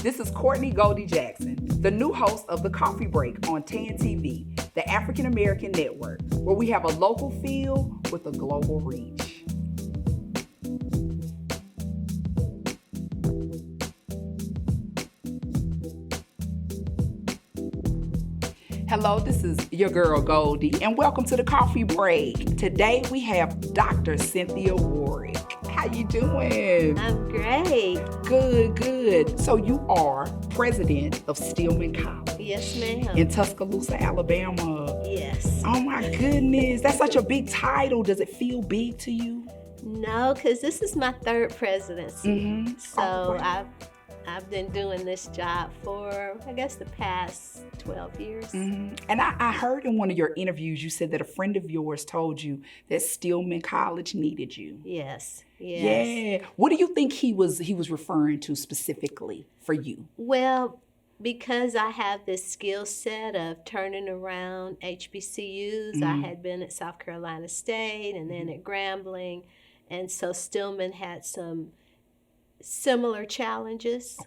This is Courtney Goldie Jackson, the new host of The Coffee Break on TAN TV, the African American network, where we have a local feel with a global reach. Hello, this is your girl Goldie, and welcome to The Coffee Break. Today we have Dr. Cynthia Warrick. How you doing? I'm great. Good. So you are president of Stillman College. Yes, ma'am. In Tuscaloosa, Alabama. Yes. Oh my goodness, that's such a big title. Does it feel big to you? No, because this is my third presidency. Mm-hmm. So I've been doing this job for, I guess, the past 12 years. Mm-hmm. And I heard in one of your interviews, you said that a friend of yours told you that Stillman College needed you. Yes. Yeah. What do you think he was referring to specifically for you? Well, because I have this skill set of turning around HBCUs. Mm-hmm. I had been at South Carolina State and then at Grambling. And so Stillman had some similar challenges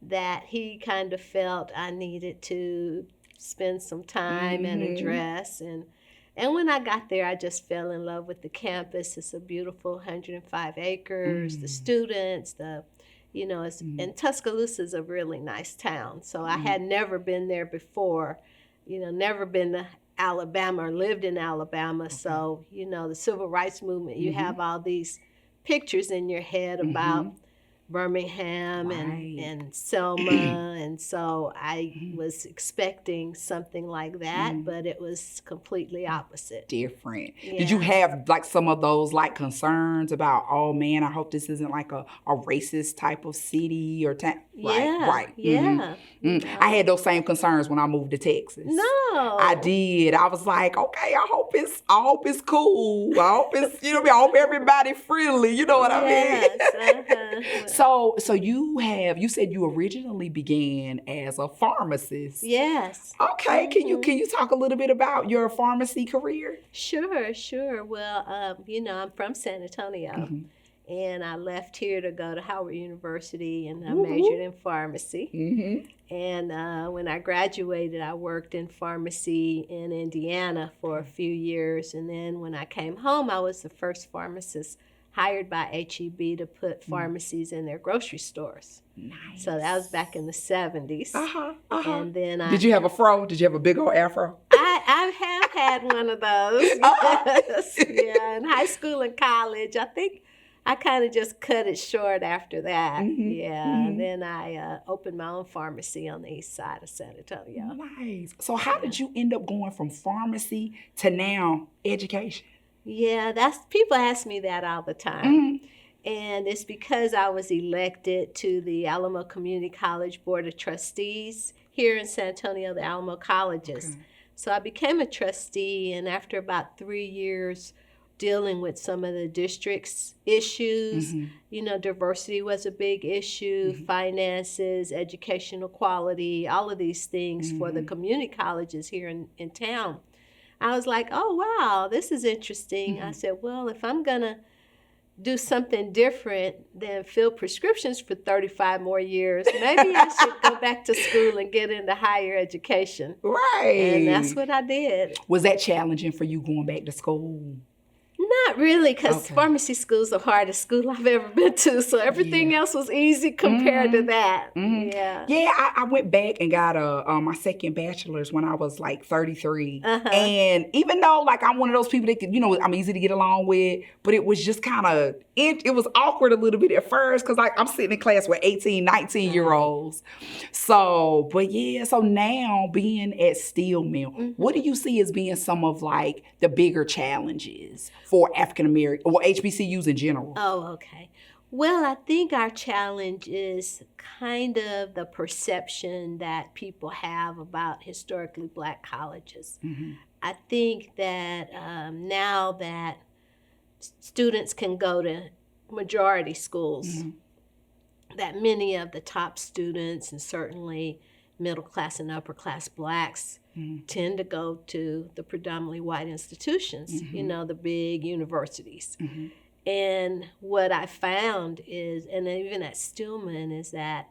that he kind of felt I needed to spend some time and address. And when I got there, I just fell in love with the campus. It's a beautiful 105 acres, the students, and Tuscaloosa is a really nice town. So I had never been there before, never been to Alabama or lived in Alabama. So, the civil rights movement, you have all these pictures in your head about Birmingham and Selma, and so I was expecting something like that, but it was completely opposite. Different. Yeah. Did you have like some of those like concerns about, oh man, I hope this isn't like a racist type of city or town? Right. Yeah. Mm-hmm. I had those same concerns when I moved to Texas. No. I did. I was like, okay, I hope it's cool. I hope it's, I hope everybody friendly. You know what I mean? So you said you originally began as a pharmacist. Yes. Okay. Can you talk a little bit about your pharmacy career? Sure. Well, I'm from San Antonio, and I left here to go to Howard University, and I majored in pharmacy. Mm-hmm. And when I graduated, I worked in pharmacy in Indiana for a few years, and then when I came home, I was the first pharmacist hired by HEB to put pharmacies in their grocery stores. Nice. So that was back in the 70s. And then Did you have a fro? Did you have a big old afro? I have had one of those. Yes. Yeah, in high school and college. I think I kind of just cut it short after that. And then I opened my own pharmacy on the east side of San Antonio. Nice. So how did you end up going from pharmacy to now education? Yeah, people ask me that all the time. And it's because I was elected to the Alamo Community College Board of Trustees here in San Antonio, the Alamo Colleges. Okay. So I became a trustee, and after about 3 years dealing with some of the district's issues, diversity was a big issue, finances, educational quality, all of these things for the community colleges here in town. I was like, oh, wow, this is interesting. I said, well, if I'm going to do something different than fill prescriptions for 35 more years, maybe I should go back to school and get into higher education. Right. And that's what I did. Was that challenging for you going back to school? Not really, because pharmacy school is the hardest school I've ever been to, so everything else was easy compared to that. Yeah, I went back and got my second bachelor's when I was like 33. And even though like I'm one of those people that could, I'm easy to get along with, but it was just kind of, it was awkward a little bit at first because like I'm sitting in class with 18, 19-year-olds. So, so now being at Stillman, what do you see as being some of like the bigger challenges for African American or HBCUs in general? Oh, okay. Well, I think our challenge is kind of the perception that people have about historically Black colleges. I think that now that students can go to majority schools, that many of the top students and certainly middle class and upper class Blacks tend to go to the predominantly white institutions, the big universities. And what I found is, and even at Stillman, is that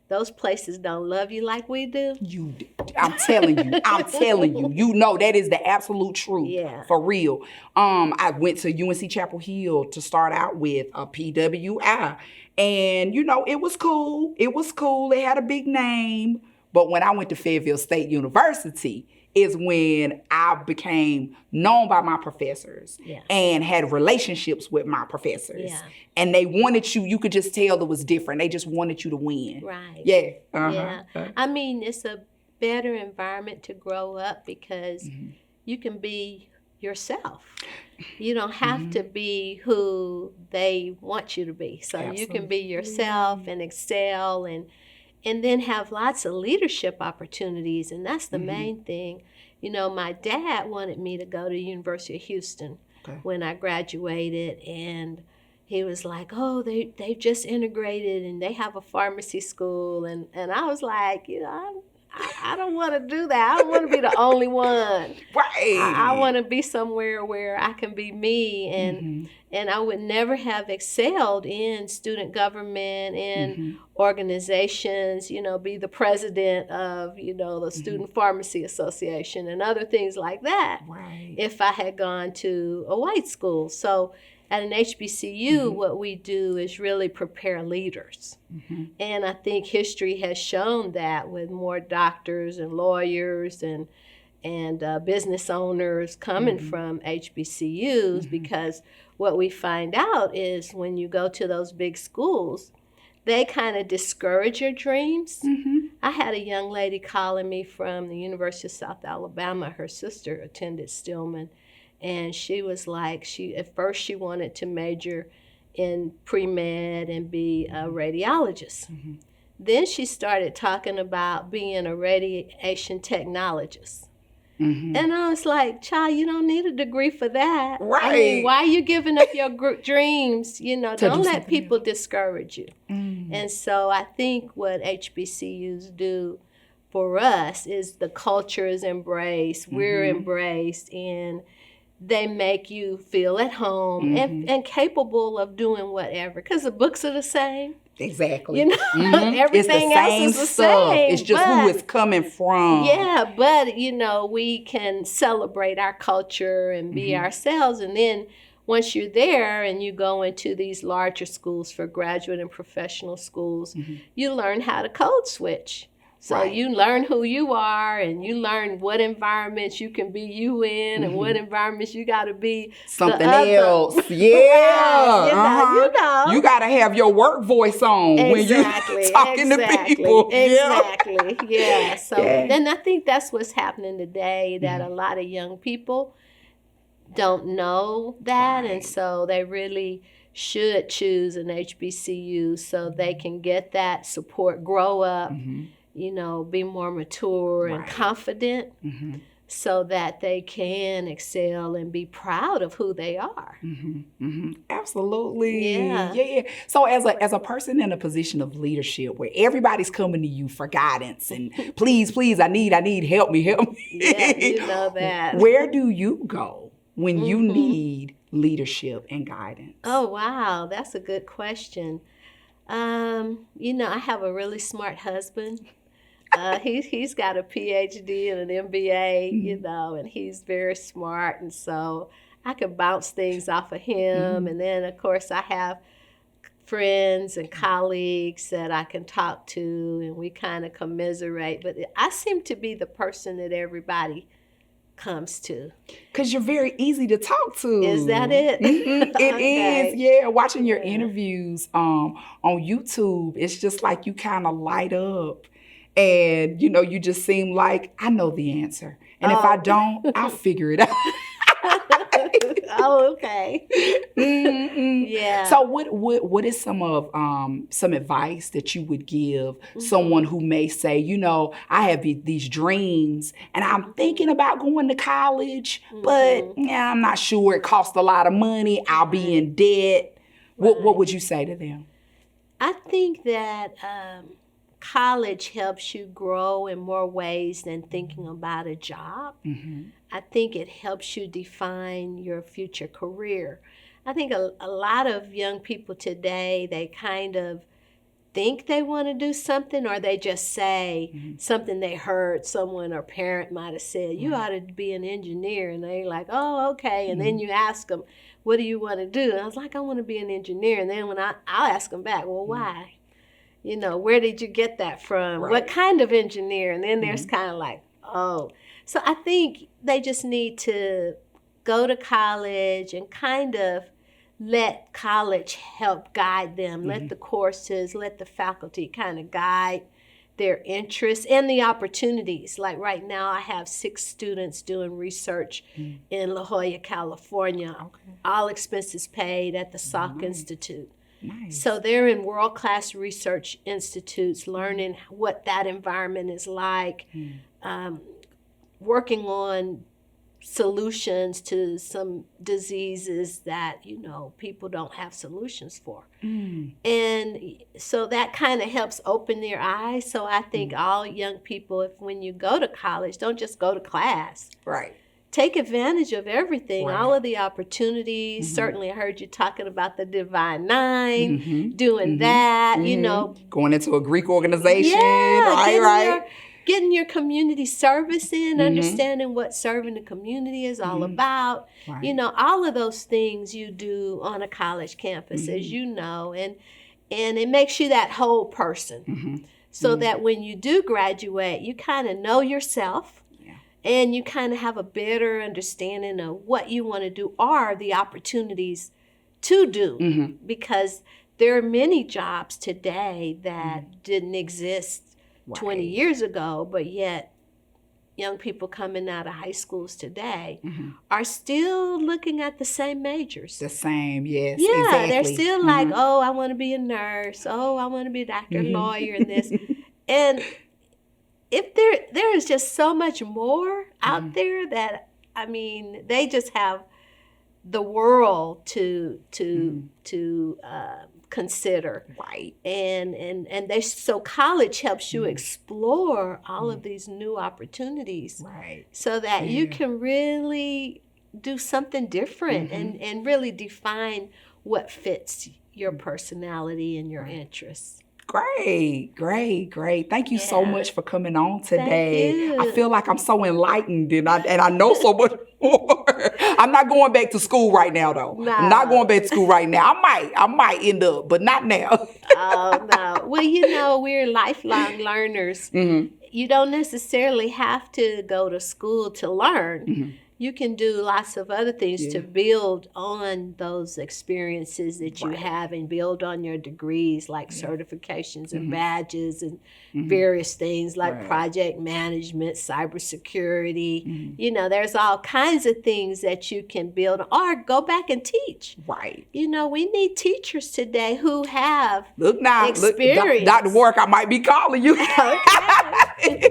those places don't love you like we do. I'm telling you, you know that is the absolute truth. Yeah. For real. I went to UNC Chapel Hill to start out with a PWI. And, you know, it was cool. It had a big name. But when I went to Fayetteville State University is when I became known by my professors and had relationships with my professors. Yeah. And they wanted you could just tell it was different. They just wanted you to win. Right. Yeah. Yeah. I mean, it's a better environment to grow up because you can be yourself. You don't have to be who they want you to be. So you can be yourself and excel and then have lots of leadership opportunities. And that's the main thing. You know, my dad wanted me to go to the University of Houston when I graduated. And he was like, oh, they just integrated and they have a pharmacy school. And I was like, you know, I don't want to do that. I don't want to be the only one. Right. I want to be somewhere where I can be me. And I would never have excelled in student government and organizations, you know, be the president of, you know, the Student Pharmacy Association and other things like that if I had gone to a white school. So at an HBCU, what we do is really prepare leaders. And I think history has shown that with more doctors and lawyers and business owners coming from HBCUs, because what we find out is when you go to those big schools, they kind of discourage your dreams. I had a young lady calling me from the University of South Alabama. Her sister attended Stillman. And she was like, at first she wanted to major in pre-med and be a radiologist. Then she started talking about being a radiation technologist. And I was like, child, you don't need a degree for that. Right. I mean, why are you giving up your dreams? You know, don't let people discourage you. And so I think what HBCUs do for us is the culture is embraced. We're embraced, and they make you feel at home and capable of doing whatever, because the books are the same. Exactly. You know, everything else is the same. It's just who it's coming from. Yeah, but, you know, we can celebrate our culture and be ourselves. And then once you're there and you go into these larger schools for graduate and professional schools, you learn how to code switch. So you learn who you are, and you learn what environments you can be you in, and what environments you got to be something else. Yeah, you know. You got to have your work voice on when you're talking to people. Exactly. Yeah. So then I think that's what's happening today. That a lot of young people don't know that, and so they really should choose an HBCU so they can get that support, grow up. You know, be more mature and confident so that they can excel and be proud of who they are. Absolutely. Yeah. So as a person in a position of leadership where everybody's coming to you for guidance and please, I need help me. Yeah, you know that. Where do you go when you need leadership and guidance? Oh, wow. That's a good question. You know, I have a really smart husband. He's got a PhD and an MBA, you know, and he's very smart. And so I can bounce things off of him. And then, of course, I have friends and colleagues that I can talk to, and we kind of commiserate. But I seem to be the person that everybody comes to. Because you're very easy to talk to. Is that it? It is, yeah. Watching your interviews on YouTube, it's just like you kind of light up. And, you know, you just seem like, I know the answer. And if I don't, I'll figure it out. Oh, okay. Yeah. So what is some advice that you would give someone who may say, you know, I have these dreams and I'm thinking about going to college, but I'm not sure. It costs a lot of money. I'll be in debt. What would you say to them? I think that college helps you grow in more ways than thinking about a job. I think it helps you define your future career. I think a lot of young people today, they kind of think they want to do something, or they just say something they heard someone or parent might have said, you ought to be an engineer. And they're like, oh, okay. And then you ask them, what do you want to do? And I was like, I want to be an engineer. And then when I'll ask them back, well, why? You know, where did you get that from? What kind of engineer? And then there's kind of like, oh. So I think they just need to go to college and kind of let college help guide them. Let the courses, let the faculty kind of guide their interests and the opportunities. Like right now, I have 6 students doing research in La Jolla, California. All expenses paid at the Salk Institute. Nice. So they're in world-class research institutes, learning what that environment is like, working on solutions to some diseases that, you know, people don't have solutions for. And so that kind of helps open their eyes. So I think all young people, when you go to college, don't just go to class. Right. Take advantage of everything, Right. all of the opportunities. Certainly I heard you talking about the Divine Nine, doing that, you know. Going into a Greek organization, right. Getting your community service in, understanding what serving the community is all about. Right. You know, all of those things you do on a college campus, as you know, and it makes you that whole person. So that when you do graduate, you kind of know yourself. And you kind of have a better understanding of what you want to do or the opportunities to do. Because there are many jobs today that didn't exist 20 years ago, but yet young people coming out of high schools today are still looking at the same majors. The same, yes. Yeah, exactly. they're still like, oh, I want to be a nurse. Oh, I want to be a doctor, lawyer, and this. And if there is just so much more out there that, I mean, they just have the world to consider. Right. And so college helps you explore all of these new opportunities. Right. So that you can really do something different and really define what fits your personality and your interests. Great. Thank you so much for coming on today. Thank you. I feel like I'm so enlightened and I know so much more. I'm not going back to school right now though. No. I'm not going back to school right now. I might end up, but not now. Oh, no. Well, you know, we're lifelong learners. You don't necessarily have to go to school to learn. You can do lots of other things to build on those experiences that you have and build on your degrees like certifications and badges and various things like project management, cybersecurity. You know, there's all kinds of things that you can build or go back and teach. Right. You know, we need teachers today who have experience. Look, Dr. Warrick, I might be calling you.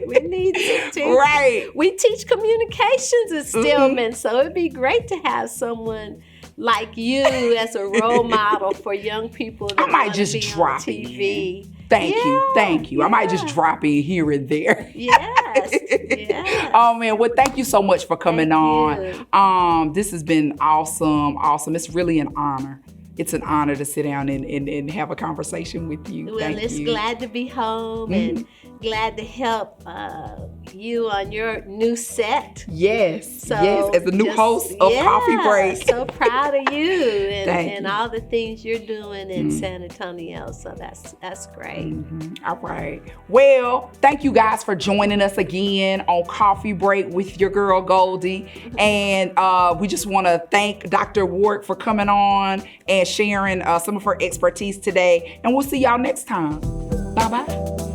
We need to. Right. We teach communications at Stillman, so it'd be great to have someone like you as a role model for young people that I might want just to be drop on TV. in. Thank you. I might just drop in here and there. Yes. Oh man, well thank you so much for coming Thank on. This has been awesome. It's really an honor. It's an honor to sit down and have a conversation with you. Well, Thank it's you. glad to be home and glad to help you on your new set. Yes, So as the new host of Coffee Break. So proud of you Thank and you. all the things you're doing in San Antonio. So that's great. All right. Well, thank you guys for joining us again on Coffee Break with your girl Goldie. And we just want to thank Dr. Warrick for coming on and sharing some of her expertise today. And we'll see y'all next time. Bye-bye.